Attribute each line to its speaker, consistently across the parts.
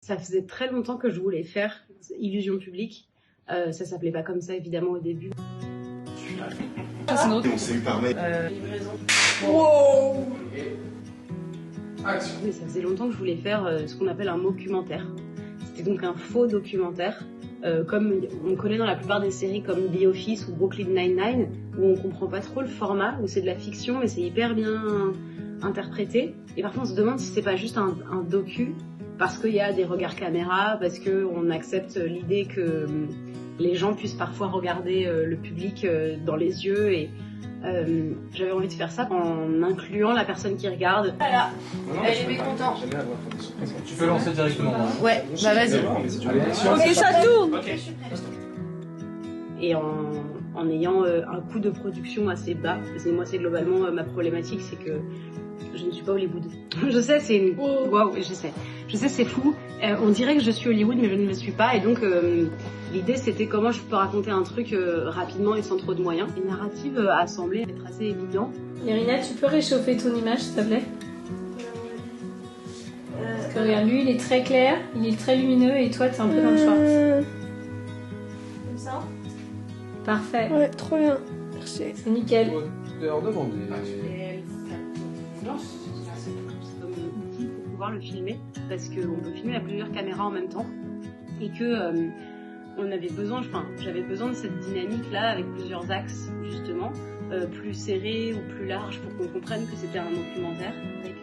Speaker 1: Ça faisait très longtemps que je voulais faire Illusion publique. Ça s'appelait pas comme ça évidemment au début.
Speaker 2: On s'est eu par mail.
Speaker 1: Livraison.
Speaker 2: Wow.
Speaker 1: Mais ça faisait longtemps que je voulais faire ce qu'on appelle un mockumentaire. C'était donc un faux documentaire, comme on connaît dans la plupart des séries comme The Office ou Brooklyn Nine-Nine, où on comprend pas trop le format, où c'est de la fiction mais c'est hyper bien interprété. Et parfois on se demande si c'est pas juste un docu, parce qu'il y a des regards caméra, parce qu'on accepte l'idée que les gens puissent parfois regarder le public dans les yeux. Et j'avais envie de faire ça en incluant la personne qui regarde. Voilà, elle est mécontente.
Speaker 3: Tu peux lancer directement.
Speaker 1: Ouais, bah vas-y.
Speaker 4: Et ça tourne.
Speaker 1: Et en ayant un coût de production assez bas, parce que moi c'est globalement ma problématique, c'est que je ne suis pas Hollywood. Je sais, c'est une... Waouh, je sais, c'est fou. On dirait que je suis Hollywood, mais je ne le suis pas. Et donc, l'idée, c'était comment je peux raconter un truc rapidement et sans trop de moyens. Les narratives à assembler, être assez évident.
Speaker 4: Irina, tu peux réchauffer ton image, s'il te plaît? Parce que regarde, lui, il est très clair, il est très lumineux, et toi, t'es un peu dans le short. Comme ça? Parfait.
Speaker 5: Ouais, trop bien. Merci.
Speaker 4: C'est nickel.
Speaker 1: C'est comme un outil pour pouvoir le filmer, parce qu'on peut filmer à plusieurs caméras en même temps, et que on avait besoin, j'avais besoin de cette dynamique-là avec plusieurs axes justement, plus serrés ou plus larges pour qu'on comprenne que c'était un documentaire avec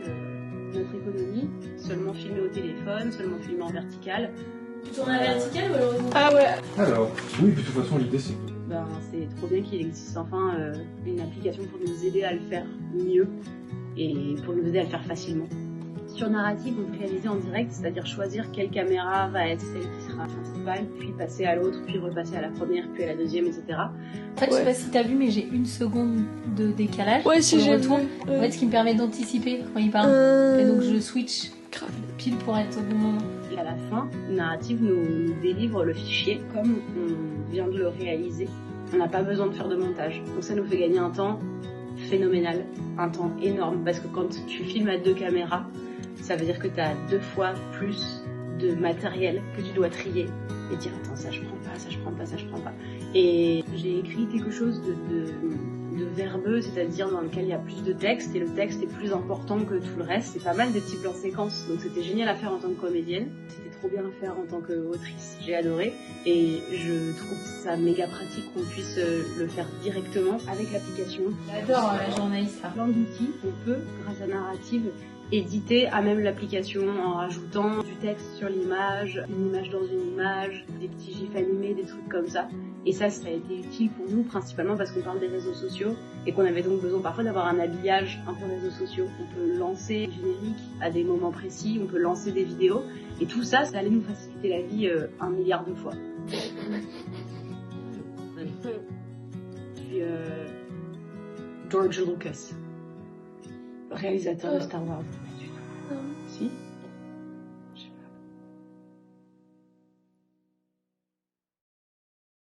Speaker 1: notre économie, seulement filmé au téléphone, seulement filmé en vertical.
Speaker 4: Tu tournes à la verticale ou à l'horizontale?
Speaker 5: Ah ouais.
Speaker 3: Alors, oui, de toute façon, l'idée c'est...
Speaker 1: C'est trop bien qu'il existe enfin une application pour nous aider à le faire mieux et pour nous aider à le faire facilement. Sur narrative, on peut réaliser en direct, c'est-à-dire choisir quelle caméra va être celle qui sera principale, puis passer à l'autre, puis repasser à la première, puis à la deuxième, etc.
Speaker 4: En fait, je sais pas si t'as vu, mais j'ai 1 seconde de décalage.
Speaker 5: Ouais, si j'ai
Speaker 4: retour.
Speaker 5: vu.
Speaker 4: En fait, ce qui me permet d'anticiper quand il parle. Et donc, je switch pile pour être au bon moment.
Speaker 1: Et à la fin, narrative nous délivre le fichier comme on vient de le réaliser. On n'a pas besoin de faire de montage. Donc ça nous fait gagner un temps phénoménal, un temps énorme, parce que quand tu filmes à 2 caméras, ça veut dire que tu as 2 fois plus de matériel que tu dois trier et dire attends, ça je prends pas, ça je prends pas, ça je prends pas. Et j'ai écrit quelque chose de verbeux, c'est-à-dire dans lequel il y a plus de texte et le texte est plus important que tout le reste. C'est pas mal des petits plans séquences, donc c'était génial à faire en tant que comédienne. C'était trop bien à faire en tant qu'autrice, j'ai adoré. Et je trouve ça méga pratique qu'on puisse le faire directement avec l'application.
Speaker 4: J'adore la journaliste.
Speaker 1: Plein d'outils, on peut, grâce à Narrative, éditer à même l'application en rajoutant du texte sur l'image, une image dans une image, des petits gifs animés, des trucs comme ça. Et ça a été utile pour nous principalement parce qu'on parle des réseaux sociaux et qu'on avait donc besoin parfois d'avoir un habillage un peu réseaux sociaux. On peut lancer des génériques à des moments précis, on peut lancer des vidéos et tout ça, ça allait nous faciliter la vie 1 milliard de fois. Puis George Lucas, réalisateur de Star Wars. Si.